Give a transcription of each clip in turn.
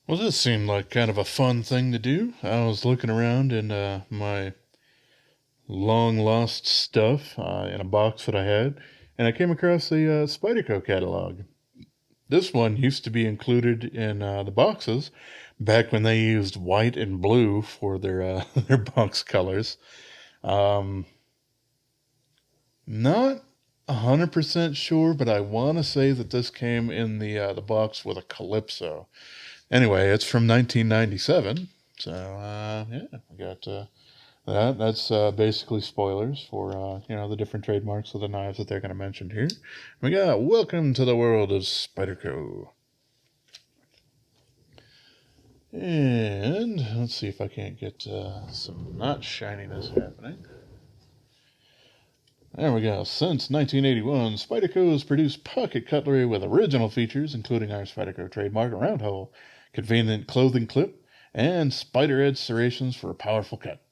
Well, this seemed like kind of a fun thing to do. I was looking around in my long lost stuff in a box that I had, and I came across the Spyderco catalog. This one used to be included in the boxes back when they used white and blue for their their box colors. Um, Not 100% sure, but I want to say that this came in the box with a Calypso. Anyway, it's from 1997. So yeah, we got that's basically spoilers for the different trademarks of the knives that they're going to mention here. We got Welcome to the World of Spyderco. And let's see if I can't get some not shininess happening. There we go. Since 1981, Spyderco has produced pocket cutlery with original features, including our Spyderco trademark round hole, convenient clothing clip, and spider edge serrations for a powerful cut.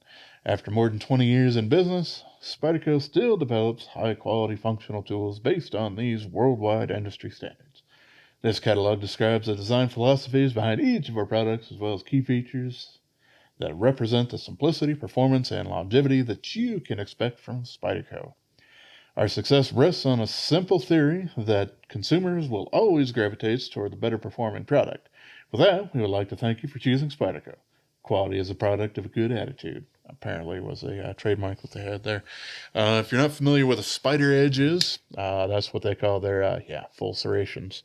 After more than 20 years in business, Spyderco still develops high quality functional tools based on these worldwide industry standards. This catalog describes the design philosophies behind each of our products as well as key features that represent the simplicity, performance, and longevity that you can expect from Spyderco. Our success rests on a simple theory that consumers will always gravitate toward the better performing product. With that, we would like to thank you for choosing Spyderco. Quality is a product of a good attitude. Apparently, was a trademark that they had there. If you're not familiar with a spider edge is, that's what they call their full serrations.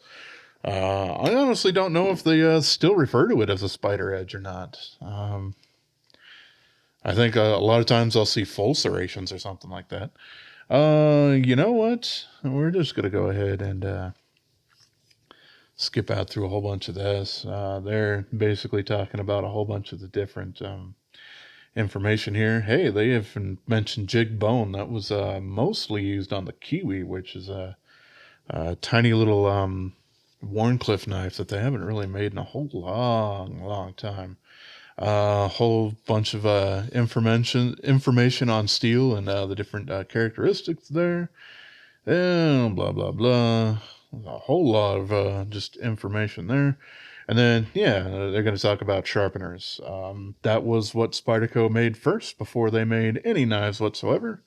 I honestly don't know if they still refer to it as a spider edge or not. I think a lot of times I'll see full serrations or something like that. You know what? We're just gonna go ahead and skip out through a whole bunch of this. They're basically talking about a whole bunch of the different information here. Hey, they even mentioned jig bone. That was mostly used on the Kiwi, which is a tiny little Warncliffe knife that they haven't really made in a whole long time. A whole bunch of information on steel and the different characteristics there. And blah blah blah. A whole lot of just information there. And then, yeah, they're going to talk about sharpeners. That was what Spyderco made first before they made any knives whatsoever.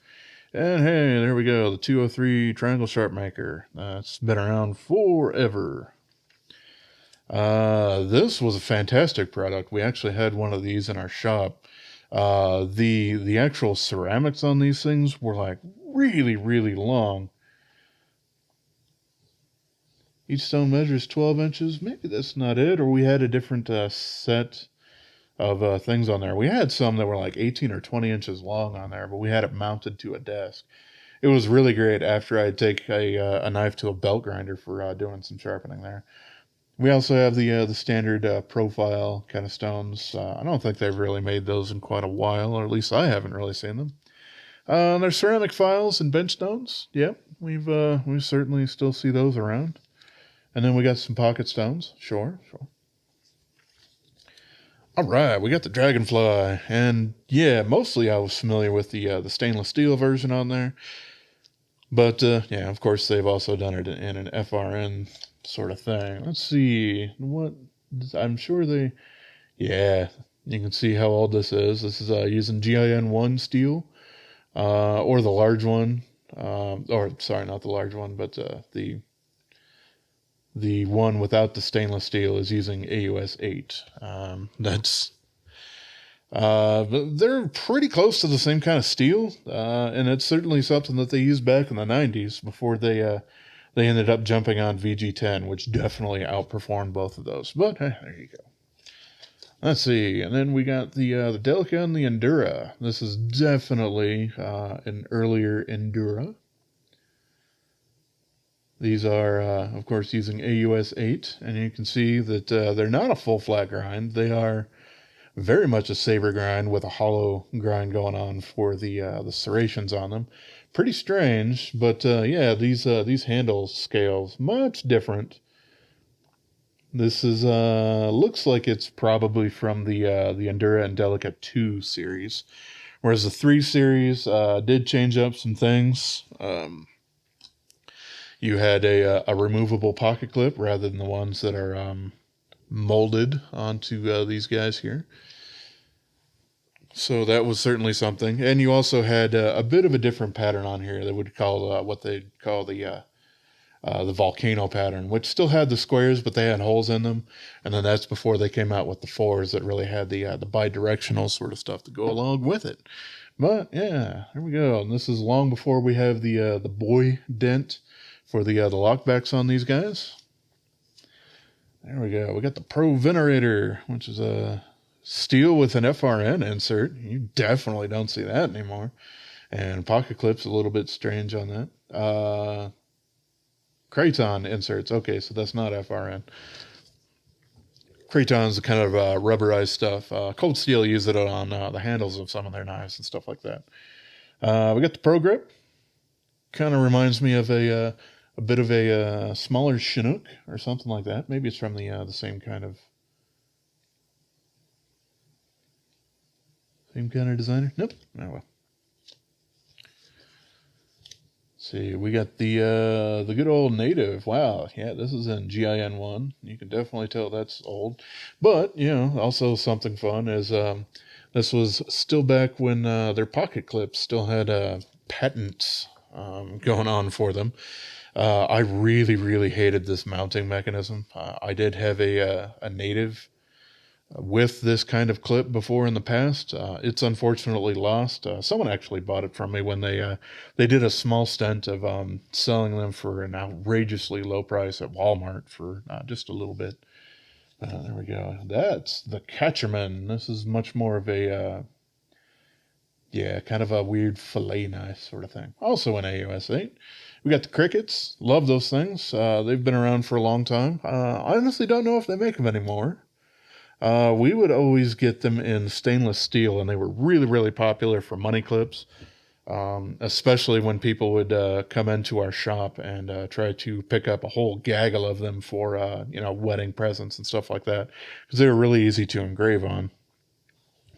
And hey, there we go, the 203 Triangle Sharp Maker. That's been around forever. This was a fantastic product. We actually had one of these in our shop. The actual ceramics on these things were like really long. Each stone measures 12 inches. Maybe that's not it, or we had a different set of things on there. We had some that were like 18 or 20 inches long on there, but we had it mounted to a desk. It was really great after I'd take a knife to a belt grinder for doing some sharpening there. We also have the standard profile kind of stones. I don't think they've really made those in quite a while, or at least I haven't really seen them. There's ceramic files and bench stones. Yep, we certainly still see those around. And then we got some pocket stones. Sure. All right, we got the Dragonfly, and yeah, mostly I was familiar with the stainless steel version on there, but yeah, of course they've also done it in an FRN sort of thing. Let's see what I'm sure they. Yeah, you can see how old this is. This is using GIN1 steel, or the large one, or sorry, not the large one, but the one without the stainless steel is using AUS 8. They're pretty close to the same kind of steel, and it's certainly something that they used back in the 90s before they ended up jumping on VG10, which definitely outperformed both of those. But there you go. Let's see, and then we got the Delica and the Endura. This is definitely an earlier Endura. These are, of course, using AUS 8, and you can see that they're not a full flat grind. They are very much a saber grind with a hollow grind going on for the serrations on them. Pretty strange, but yeah, these handle scales much different. This is looks like it's probably from the Endura and Delica 2 series, whereas the 3 series did change up some things. You had a removable pocket clip rather than the ones that are molded onto these guys here. So that was certainly something. And you also had a bit of a different pattern on here. They would call what they'd call the volcano pattern, which still had the squares, but they had holes in them. And then that's before they came out with the fours that really had the bi-directional sort of stuff to go along with it. But yeah, here we go. And this is long before we have the boy dent for the lockbacks on these guys. There we go. We got the Pro Venerator, which is a steel with an FRN insert. You definitely don't see that anymore. And pocket clips a little bit strange on that. Kraton inserts. Okay, so that's not FRN. Kraton's the kind of rubberized stuff. Cold Steel used it on the handles of some of their knives and stuff like that. We got the Pro Grip. Kind of reminds me of a bit of a smaller Chinook or something like that. Maybe it's from the same kind of designer. Nope. Oh well. See, we got the good old native. Wow, yeah, this is in GIN1. You can definitely tell that's old, but also something fun is this was still back when their pocket clips still had patents going on for them. I really, really hated this mounting mechanism. I did have a native with this kind of clip before in the past. It's unfortunately lost. Someone actually bought it from me when they did a small stint of selling them for an outrageously low price at Walmart for just a little bit. There we go. That's the Catcherman. This is much more of a kind of a weird fillet knife sort of thing. Also in AUS 8. We got the Crickets. Love those things. They've been around for a long time. I honestly don't know if they make them anymore. We would always get them in stainless steel, and they were really, really popular for money clips, especially when people would come into our shop and try to pick up a whole gaggle of them for, wedding presents and stuff like that, because they were really easy to engrave on.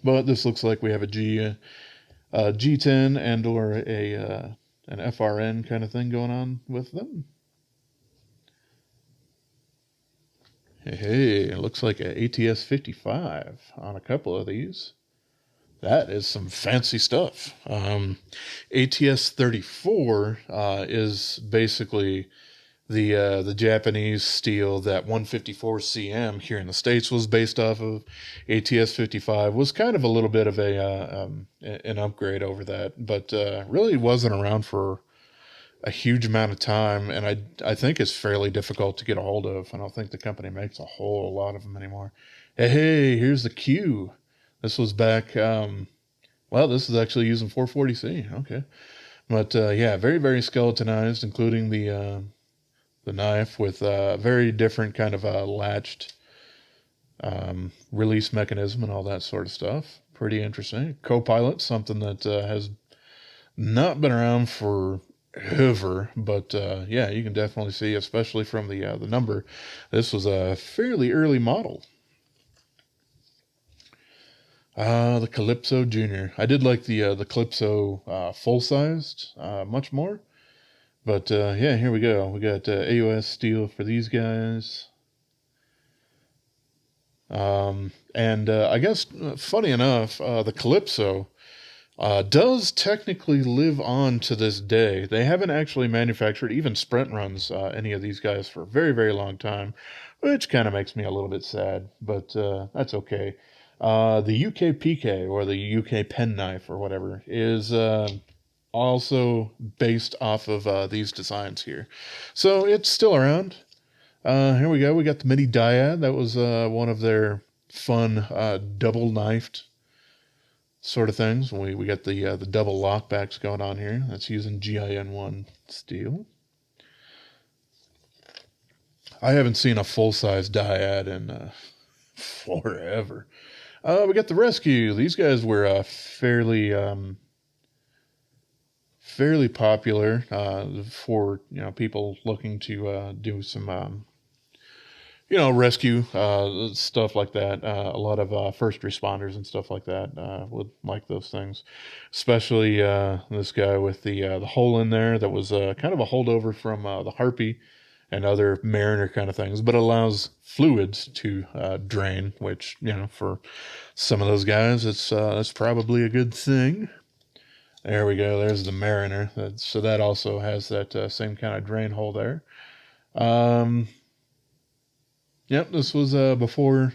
But this looks like we have a G10 and or an FRN kind of thing going on with them. Hey, it looks like a ATS 55 on a couple of these. That is some fancy stuff. ATS 34 is basically the Japanese steel that 154 CM here in the States was based off of. ATS 55 was kind of a little bit of an upgrade over that, but really wasn't around for a huge amount of time, and I think it's fairly difficult to get a hold of. I don't think the company makes a whole lot of them anymore. Hey, here's the Q. This was back. This is actually using 440C. Okay, but very very skeletonized, including the knife with a very different kind of latched release mechanism and all that sort of stuff. Pretty interesting. Copilot, something that has not been around for ever, but you can definitely see, especially from the number, this was a fairly early model. The Calypso Junior. I did like the Calypso full sized much more, but here we go. We got AOS steel for these guys. And I guess, funny enough, the Calypso does technically live on to this day. They haven't actually manufactured, even Sprint runs any of these guys for a very, very long time, which kind of makes me a little bit sad, but that's okay. The UK PK, or the UK penknife, or whatever, is also based off of these designs here. So it's still around. Here we go. We got the Mini Dyad. That was one of their fun double knifed sort of things. We got the double lockbacks going on here. That's using GIN1 steel. I haven't seen a full size Dyad in forever. We got the Rescue. These guys were fairly popular for people looking to do some rescue stuff like that. A lot of first responders and stuff like that would like those things, especially this guy with the hole in there that was kind of a holdover from the Harpy and other Mariner kind of things, but allows fluids to drain, which, for some of those guys, that's probably a good thing. There we go. There's the Mariner. So that also has that same kind of drain hole there. Yep, this was before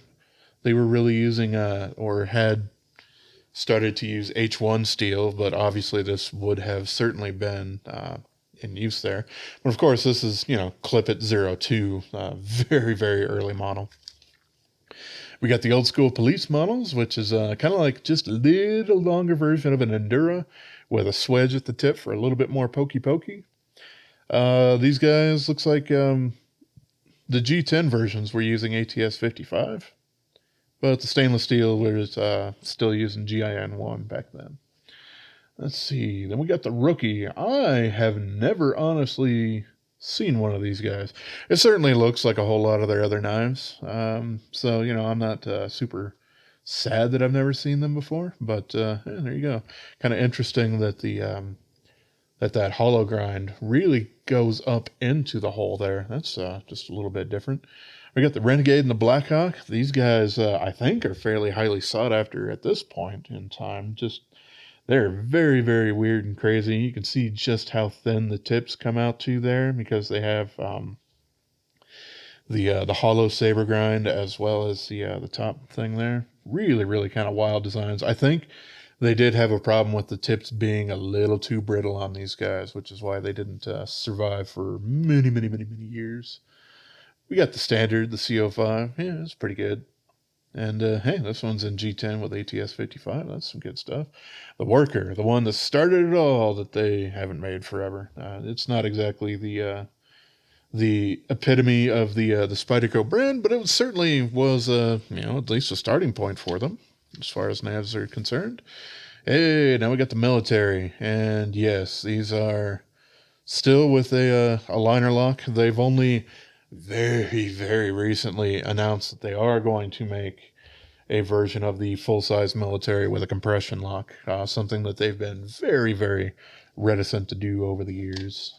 they were really using or had started to use H1 steel, but obviously this would have certainly been in use there. But of course, this is, Clip It 02, very, very early model. We got the old school police models, which is kind of like just a little longer version of an Endura with a swedge at the tip for a little bit more pokey. These guys looks like the G10 versions were using ATS 55, but the stainless steel was still using GIN1 back then. Let's see. Then we got the Rookie. I have never honestly seen one of these guys. It certainly looks like a whole lot of their other knives. So, I'm not super sad that I've never seen them before. But yeah, there you go. Kind of interesting that that hollow grind really goes up into the hole there. That's just a little bit different. We got the Renegade and the Blackhawk. These guys, I think, are fairly highly sought after at this point in time. They're very, very weird and crazy. You can see just how thin the tips come out to there because they have the hollow saber grind as well as the top thing there. Really, really kind of wild designs. I think they did have a problem with the tips being a little too brittle on these guys, which is why they didn't survive for many, many, many, many years. We got the standard, the CO5. Yeah, it's pretty good. And hey, this one's in G10 with ATS 55. That's some good stuff. The Worker, the one that started it all, that they haven't made forever. It's not exactly the epitome of the Spyderco brand, but it certainly was at least a starting point for them as far as navs are concerned. Hey, now we got the military, and yes, these are still with a liner lock. They've only very, very recently announced that they are going to make a version of the full-size military with a compression lock, something that they've been very, very reticent to do over the years.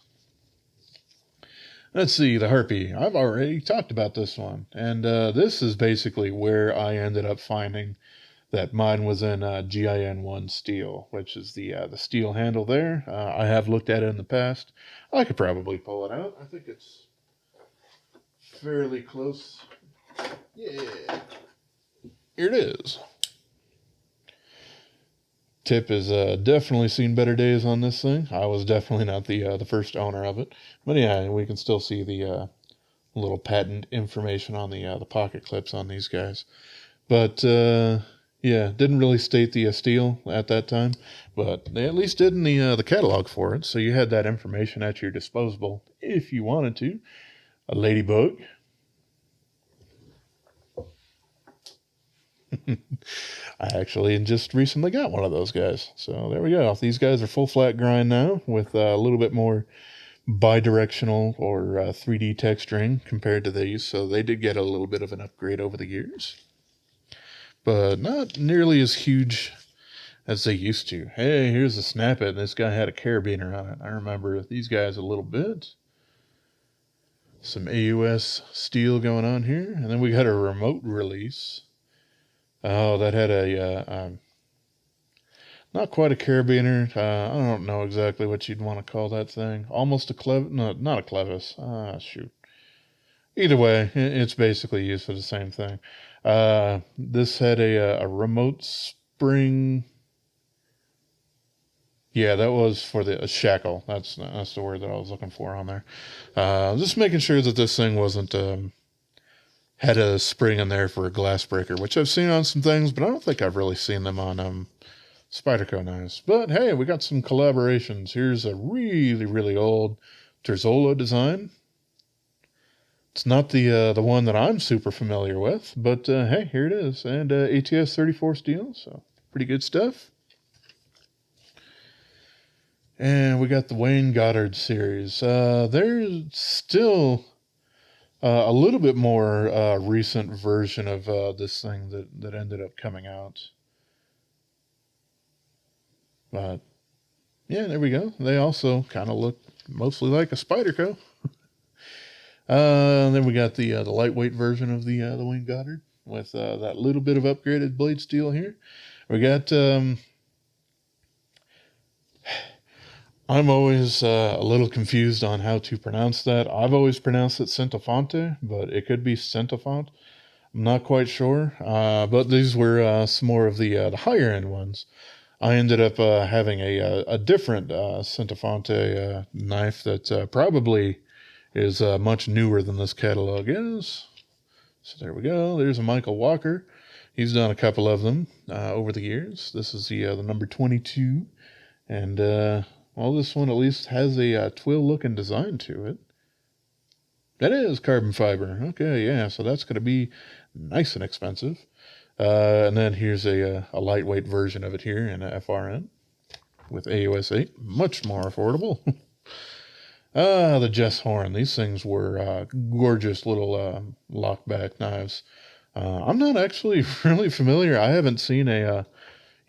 Let's see, the Harpy. I've already talked about this one, and this is basically where I ended up finding that mine was in GIN1 steel, which is the steel handle there. I have looked at it in the past. I could probably pull it out. I think it's fairly close. Yeah. Here it is. Tip has definitely seen better days on this thing. I was definitely not the first owner of it, but yeah, we can still see the little patent information on the pocket clips on these guys. But yeah, didn't really state the steel at that time, but they at least did in the catalog for it, so you had that information at your disposal if you wanted to. A ladybug. I actually just recently got one of those guys. So there we go. These guys are full flat grind now with a little bit more bi-directional or 3D texturing compared to these. So they did get a little bit of an upgrade over the years. But not nearly as huge as they used to. Hey, here's a Snap It. This guy had a carabiner on it. I remember these guys a little bit. Some AUS steel going on here. And then we got a remote release. Oh, that had a not quite a carabiner. I don't know exactly what you'd want to call that thing. Almost a clevis. No, not a clevis. Shoot. Either way, it's basically used for the same thing. This had a remote spring. Yeah, that was for a shackle. That's the word that I was looking for on there. Just making sure that this thing wasn't had a spring in there for a glass breaker, which I've seen on some things, but I don't think I've really seen them on Spyderco knives. But hey, we got some collaborations. Here's a really, really old Terzolo design. It's not the one that I'm super familiar with, but hey, here it is. And ATS 34 steel, so pretty good stuff. And we got the Wayne Goddard series. There's still a little bit more recent version of this thing that ended up coming out. But yeah, there we go. They also kind of look mostly like a Spyderco. Then we got the lightweight version of the Wayne Goddard with that little bit of upgraded blade steel here. We got. I'm always a little confused on how to pronounce that. I've always pronounced it Centofonte, but it could be Centofont. I'm not quite sure. But these were some more of the higher end ones. I ended up having a different Centofonte knife that probably is much newer than this catalog is. So there we go. There's a Michael Walker. He's done a couple of them over the years. This is the number 22. And, well, this one at least has a twill-looking design to it. That is carbon fiber. Okay, yeah, so that's going to be nice and expensive. And then here's a lightweight version of it here in FRN with AUS 8. Much more affordable. The Jess Horn. These things were gorgeous little lockback knives. I'm not actually really familiar. I haven't seen a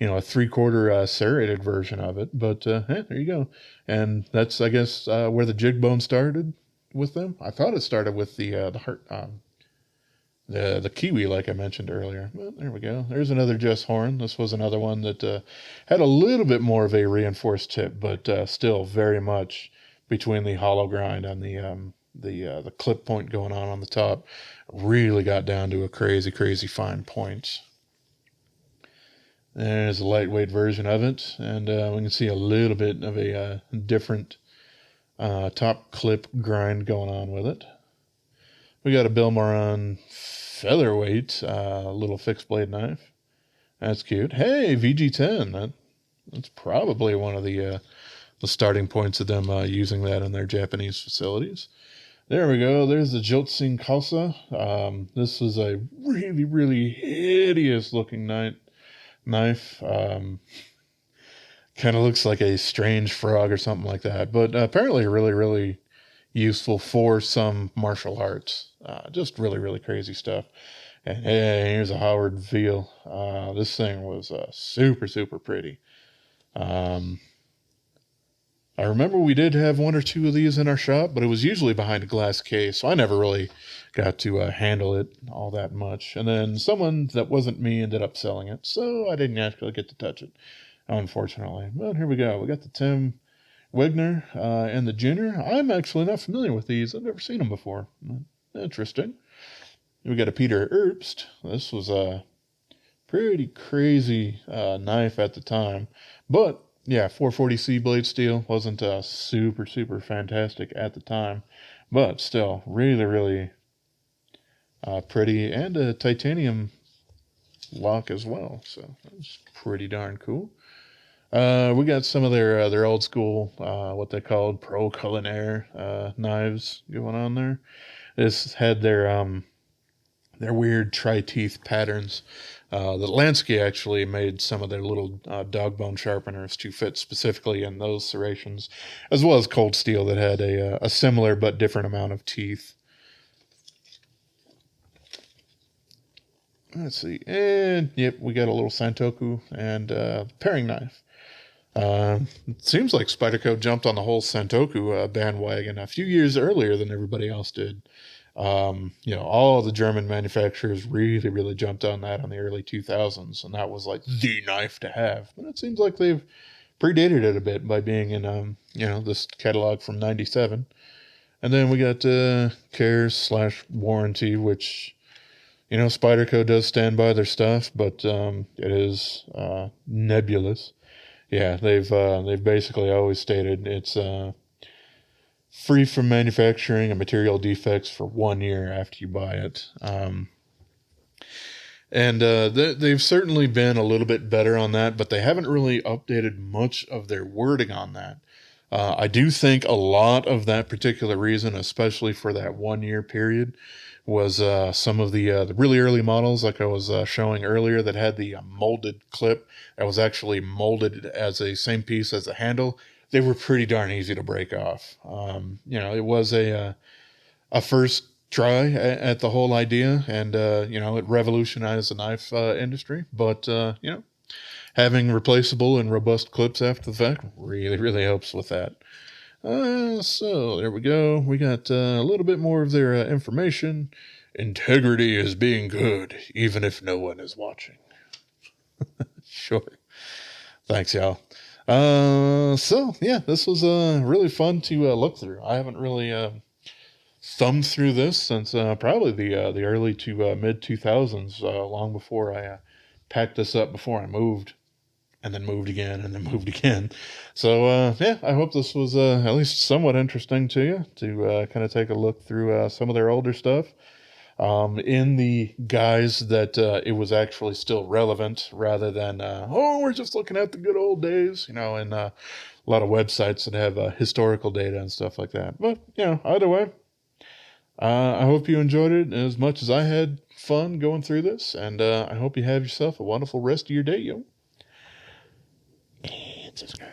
3/4 serrated version of it, but there you go. And that's, I guess, where the jig bone started with them. I thought it started with the heart, the kiwi, like I mentioned earlier. Well, there we go. There's another Jess Horn. This was another one that had a little bit more of a reinforced tip, but still very much between the hollow grind and the clip point going on the top. Really got down to a crazy fine point. There's a lightweight version of it, and we can see a little bit of a different top clip grind going on with it. We got a Bilmoron featherweight little fixed blade knife. That's cute. Hey, VG10. That's probably one of the starting points of them using that in their Japanese facilities. There we go. There's the Jotsin Kalsa. This is a really hideous looking knife. Kind of looks like a strange frog or something like that, but apparently really useful for some martial arts. Just really crazy stuff. And hey, here's a Howard Veal. This thing was super pretty. I remember we did have one or two of these in our shop, but it was usually behind a glass case, so I never really got to handle it all that much. And then someone that wasn't me ended up selling it, so I didn't actually get to touch it, unfortunately. But here we go. We got the Tim Wegner and the Junior. I'm actually not familiar with these. I've never seen them before. Interesting. We got a Peter Herbst. This was a pretty crazy knife at the time, but yeah, 440C blade steel wasn't super fantastic at the time, but still really pretty, and a titanium lock as well. So that's pretty darn cool. We got some of their old school what they called pro culinaire knives going on there. This had their weird tri-teeth patterns. The Lansky actually made some of their little dog bone sharpeners to fit specifically in those serrations, as well as cold steel that had a similar but different amount of teeth. Let's see. And, yep, we got a little Santoku and paring knife. It seems like Spyderco jumped on the whole Santoku bandwagon a few years earlier than everybody else did. All the German manufacturers really jumped on that in the early 2000s, and that was like the knife to have. But it seems like they've predated it a bit by being in, this catalog from 97. And then we got Cares/warranty, which, Spyderco does stand by their stuff, but it is nebulous. Yeah, they've basically always stated it's free from manufacturing and material defects for 1 year after you buy it. They've certainly been a little bit better on that, but they haven't really updated much of their wording on that. I do think a lot of that particular reason, especially for that 1 year period, was some of the really early models, like I was showing earlier, that had the molded clip that was actually molded as a same piece as the handle. They were pretty darn easy to break off. It was a first try at the whole idea, and it revolutionized the knife industry. But having replaceable and robust clips after the fact really helps with that. So there we go. We got a little bit more of their information. Integrity is being good, even if no one is watching. Sure. Thanks, y'all. So yeah, this was really fun to look through. I haven't really thumbed through this since probably the early to mid 2000s, long before I packed this up before I moved, and then moved again, and then moved again. So yeah, I hope this was at least somewhat interesting to you to kind of take a look through some of their older stuff. In the guise that it was actually still relevant rather than, oh, we're just looking at the good old days, and a lot of websites that have historical data and stuff like that. But, either way, I hope you enjoyed it as much as I had fun going through this, and I hope you have yourself a wonderful rest of your day, yo. And subscribe.